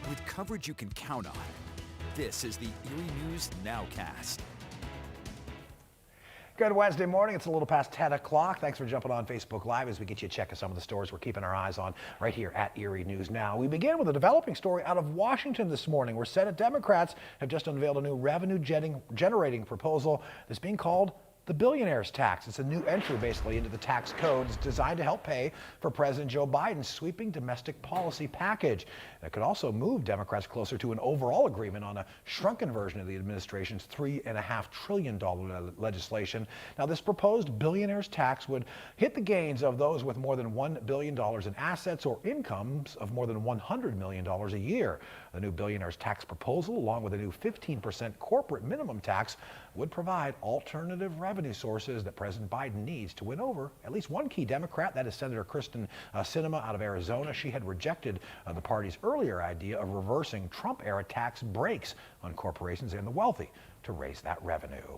with coverage you can count on. This is the Erie News NOWCAST. Good Wednesday morning. It's a little past 10 o'clock. Thanks for jumping on Facebook Live as we get you a check of some of the stories we're keeping our eyes on right here at Erie News Now. We begin with a developing story out of Washington this morning, where Senate Democrats have just unveiled a new revenue-generating proposal that's being called the billionaires tax. It's a new entry basically into the tax code. It's designed to help pay for President Joe Biden's sweeping domestic policy package. It could also move Democrats closer to an overall agreement on a shrunken version of the administration's $3.5 trillion legislation. Now, this proposed billionaires tax would hit the gains of those with more than $1 billion in assets or incomes of more than $100 million a year. The new billionaires tax proposal, along with a new 15% corporate minimum tax, would provide alternative revenue sources that President Biden needs to win over at least one key Democrat. That is Senator Kristen Sinema out of Arizona. She had rejected the party's earlier idea of reversing Trump-era tax breaks on corporations and the wealthy to raise that revenue.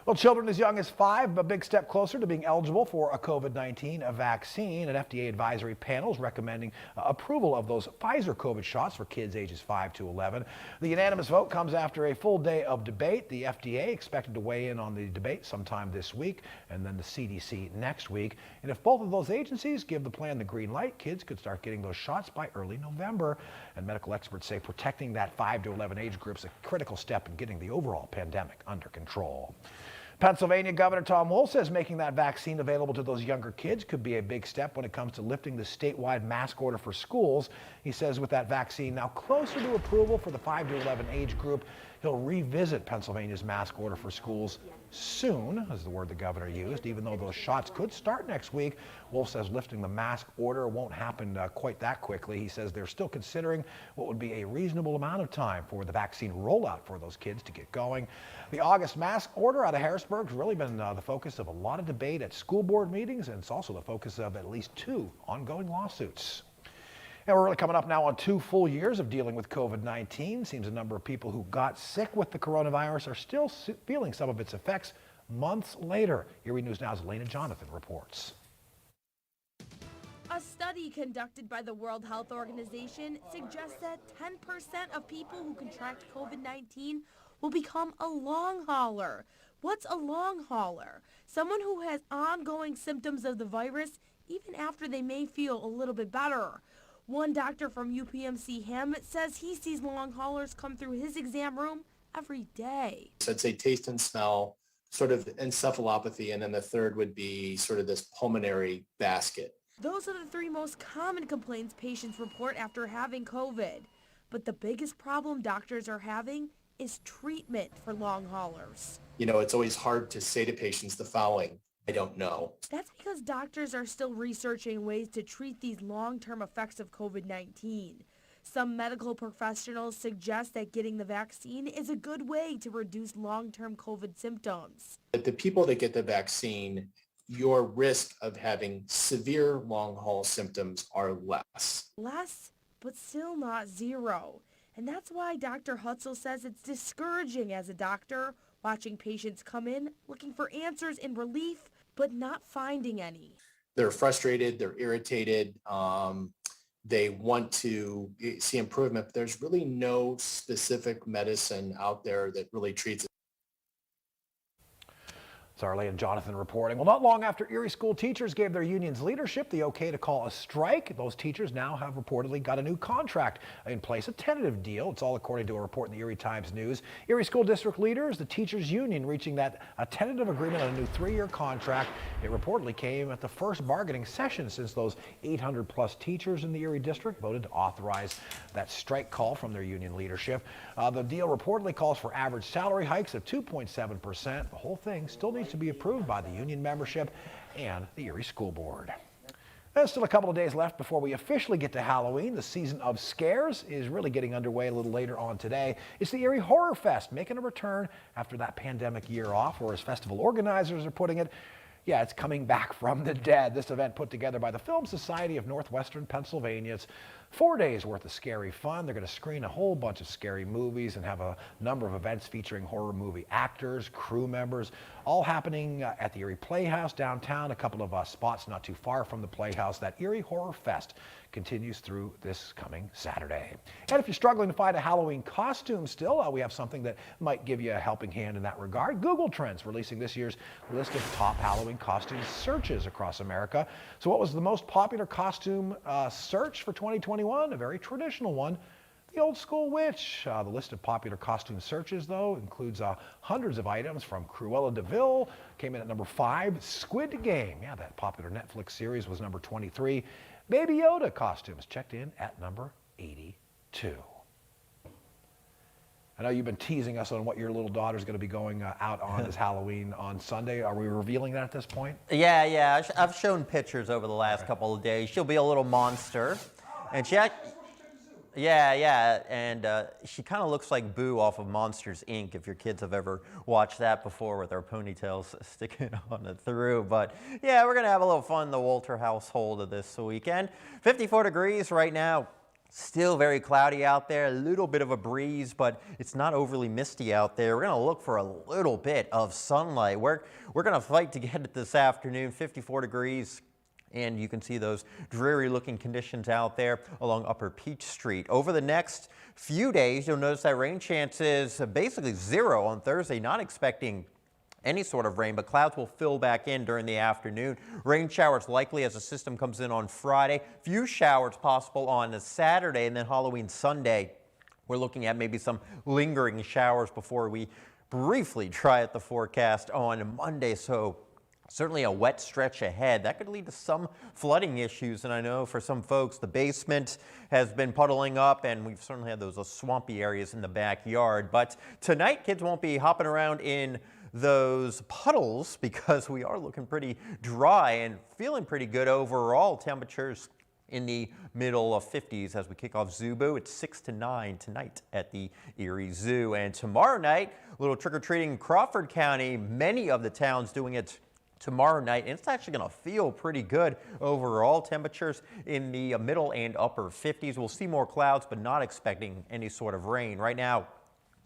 Well, children as young as 5, a big step closer to being eligible for a COVID-19 vaccine. An FDA advisory panel is recommending approval of those Pfizer COVID shots for kids ages 5 to 11. The unanimous vote comes after a full day of debate. The FDA expected to weigh in on the debate sometime this week, and then the CDC next week. And if both of those agencies give the plan the green light, kids could start getting those shots by early November. And medical experts say protecting that 5 to 11 age group is a critical step in getting the overall pandemic under control. Pennsylvania Governor Tom Wolf says making that vaccine available to those younger kids could be a big step when it comes to lifting the statewide mask order for schools. He says with that vaccine now closer to approval for the 5 to 11 age group, he'll revisit Pennsylvania's mask order for schools soon, is the word the governor used. Even though those shots could start next week, Wolf says lifting the mask order won't happen quite that quickly. He says they're still considering what would be a reasonable amount of time for the vaccine rollout for those kids to get going. The August mask order out of Harrisburg has really been the focus of a lot of debate at school board meetings, and it's also the focus of at least 2 ongoing lawsuits. And we're really coming up now on 2 full years of dealing with COVID-19. Seems a number of people who got sick with the coronavirus are still feeling some of its effects months later. Erie News Now's Elena Jonathan reports. A study conducted by the World Health Organization suggests that 10% of people who contract COVID-19 will become a long hauler. What's a long hauler? Someone who has ongoing symptoms of the virus even after they may feel a little bit better. One doctor from UPMC Hamlet says he sees long haulers come through his exam room every day. So I'd say taste and smell, sort of encephalopathy, and then the third would be sort of this pulmonary basket. Those are the 3 most common complaints patients report after having COVID. But the biggest problem doctors are having is treatment for long haulers. You know, it's always hard to say to patients the following: I don't know. That's because doctors are still researching ways to treat these long-term effects of COVID-19. Some medical professionals suggest that getting the vaccine is a good way to reduce long-term COVID symptoms. The people that get the vaccine, your risk of having severe long-haul symptoms are less. Less, but still not zero. And that's why Dr. Hutzel says it's discouraging as a doctor, watching patients come in looking for answers and relief, but not finding any. They're frustrated, they're irritated, they want to see improvement, but there's really no specific medicine out there that really treats it. It's Arlene and Jonathan reporting. Well, not long after Erie school teachers gave their union's leadership the okay to call a strike, those teachers now have reportedly got a new contract in place, a tentative deal. It's all according to a report in the Erie Times News. Erie school district leaders, the teachers union, reaching a tentative agreement on a new 3-year contract. It reportedly came at the first bargaining session since those 800 plus teachers in the Erie district voted to authorize that strike call from their union leadership. The deal reportedly calls for average salary hikes of 2.7%. The whole thing still needs to be approved by the union membership and the Erie School Board. There's still a couple of days left before we officially get to Halloween. The season of scares is really getting underway a little later on today. It's the Erie Horror Fest making a return after that pandemic year off, or as festival organizers are putting it, yeah, it's coming back from the dead. This event put together by the Film Society of Northwestern Pennsylvania. It's 4 days worth of scary fun. They're going to screen a whole bunch of scary movies and have a number of events featuring horror movie actors, crew members, all happening at the Erie Playhouse downtown. A couple of spots not too far from the Playhouse. That Erie Horror Fest continues through this coming Saturday. And if you're struggling to find a Halloween costume still, we have something that might give you a helping hand in that regard. Google Trends releasing this year's list of top Halloween costume searches across America. So what was the most popular costume search for 2021? A very traditional one. The Old School Witch. The list of popular costume searches, though, includes hundreds of items from Cruella de Vil, came in at number 5. Squid Game, yeah, that popular Netflix series was number 23. Baby Yoda costumes checked in at number 82. I know you've been teasing us on what your little daughter's going to be going out on this Halloween on Sunday. Are we revealing that at this point? Yeah. I've shown pictures over the last couple of days. She'll be a little monster. And she and she kind of looks like Boo off of Monsters, Inc., if your kids have ever watched that before with their ponytails sticking on it through. But yeah, we're going to have a little fun in the Walter household this weekend. 54 degrees right now. Still very cloudy out there, a little bit of a breeze, but it's not overly misty out there. We're going to look for a little bit of sunlight. We're going to fight to get it this afternoon, 54 degrees. And you can see those dreary looking conditions out there along Upper Peach Street. Over the next few days, you'll notice that rain chances basically 0 on Thursday, not expecting any sort of rain, but clouds will fill back in during the afternoon. Rain showers likely as the system comes in on Friday. Few showers possible on Saturday, and then Halloween Sunday. We're looking at maybe some lingering showers before we briefly try at the forecast on Monday. So certainly a wet stretch ahead. That could lead to some flooding issues, and I know for some folks the basement has been puddling up, and we've certainly had those swampy areas in the backyard. But tonight kids won't be hopping around in those puddles because we are looking pretty dry and feeling pretty good overall. Temperatures in the middle of 50s as we kick off Zubu. It's 6 to 9 tonight at the Erie Zoo. And tomorrow night, a little trick-or-treating in Crawford County. Many of the towns doing it tomorrow night, and it's actually going to feel pretty good overall. Temperatures in the middle and upper 50s. We'll see more clouds, but not expecting any sort of rain. Right now,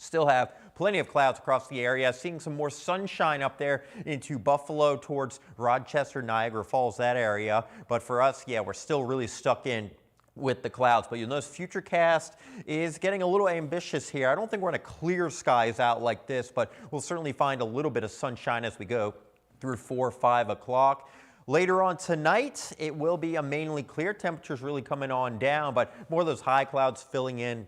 still have plenty of clouds across the area. Seeing some more sunshine up there into Buffalo towards Rochester, Niagara Falls, that area. But for us, yeah, we're still really stuck in with the clouds. But you'll notice Futurecast is getting a little ambitious here. I don't think we're going to clear skies out like this, but we'll certainly find a little bit of sunshine as we go through 4 or 5 o'clock. Later on tonight, it will be a mainly clear. Temperatures really coming on down, but more of those high clouds filling in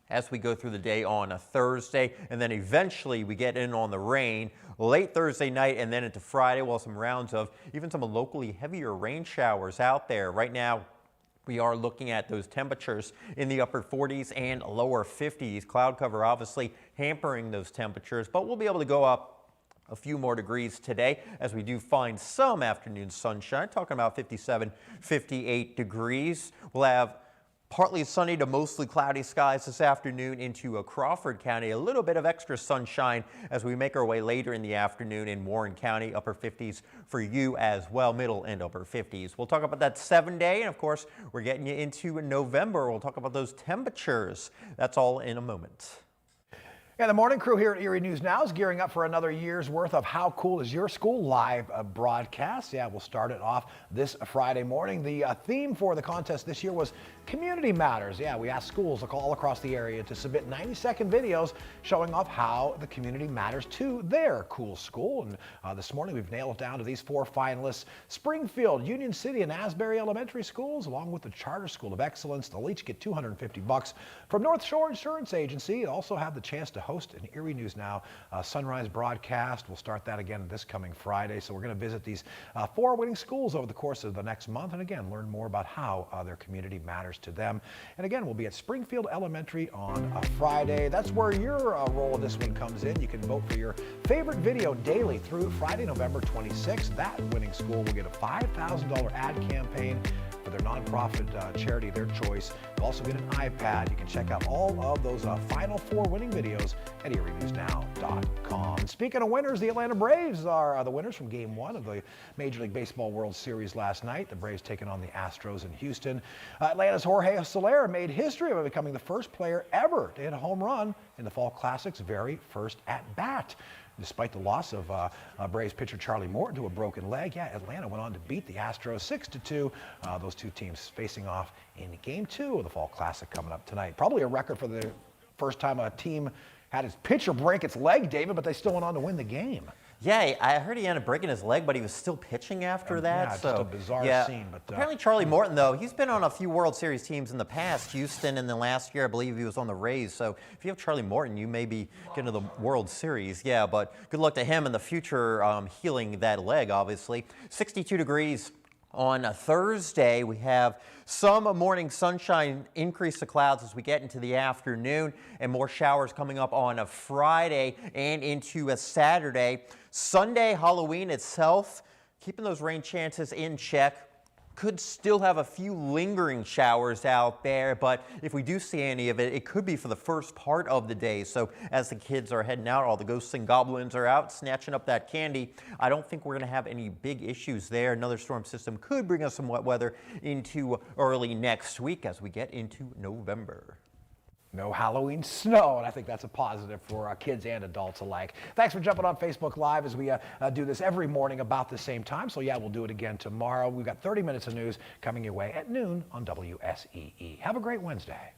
as we go through the day on a Thursday, and then eventually we get in on the rain late Thursday night and then into Friday. We'll have some rounds of even some locally heavier rain showers out there. Right now, we are looking at those temperatures in the upper 40s and lower 50s. Cloud cover obviously hampering those temperatures, but we'll be able to go up a few more degrees today as we do find some afternoon sunshine, talking about 57, 58 degrees. We'll have partly sunny to mostly cloudy skies this afternoon into Crawford County. A little bit of extra sunshine as we make our way later in the afternoon in Warren County. Upper 50s for you as well, middle and upper 50s. We'll talk about that 7-day, and of course, we're getting you into November. We'll talk about those temperatures. That's all in a moment. Yeah, the morning crew here at Erie News Now is gearing up for another year's worth of How Cool Is Your School live broadcast. Yeah, we'll start it off this Friday morning. The theme for the contest this year was Community Matters. Yeah, we asked schools all across the area to submit 90-second videos showing off how the community matters to their cool school. And this morning we've nailed it down to these 4 finalists: Springfield, Union City, and Asbury Elementary Schools, along with the Charter School of Excellence. They'll each get $250 from North Shore Insurance Agency. They'll also have the chance to host an Erie News Now sunrise broadcast. We'll start that again this coming Friday. So we're going to visit these 4 winning schools over the course of the next month, and again learn more about how their community matters to them. And again, we'll be at Springfield Elementary on Friday. That's where your role of this one comes in. You can vote for your favorite video daily through Friday, November 26th. That winning school will get a $5,000 ad campaign for their their nonprofit charity, their choice. You'll also get an iPad. You can check out all of those Final Four winning videos at erienewsnow.com. Speaking of winners, the Atlanta Braves are the winners from Game 1 of the Major League Baseball World Series last night. The Braves taking on the Astros in Houston. Atlanta's Jorge Soler made history by becoming the first player ever to hit a home run in the Fall Classic's very first at-bat. Despite the loss of Braves pitcher Charlie Morton to a broken leg, Atlanta went on to beat the Astros 6-2. Those two teams facing off in Game 2 of the Fall Classic coming up tonight. Probably a record for the first time a team had its pitcher break its leg, David, but they still went on to win the game. Yeah, I heard he ended up breaking his leg, but he was still pitching after that. Yeah, so, just a bizarre scene. But apparently Charlie Morton, though, he's been on a few World Series teams in the past. Houston, and then last year, I believe he was on the Rays. So if you have Charlie Morton, you may be getting to the World Series. Yeah, but good luck to him in the future healing that leg, obviously. 62 degrees. On a Thursday, we have some morning sunshine, increase the clouds as we get into the afternoon, and more showers coming up on a Friday and into a Saturday. Sunday, Halloween itself, keeping those rain chances in check. Could still have a few lingering showers out there, but if we do see any of it, it could be for the first part of the day. So as the kids are heading out, all the ghosts and goblins are out snatching up that candy. I don't think we're going to have any big issues there. Another storm system could bring us some wet weather into early next week as we get into November. No Halloween snow, and I think that's a positive for kids and adults alike. Thanks for jumping on Facebook Live as we do this every morning about the same time. So yeah, we'll do it again tomorrow. We've got 30 minutes of news coming your way at noon on WSEE. Have a great Wednesday.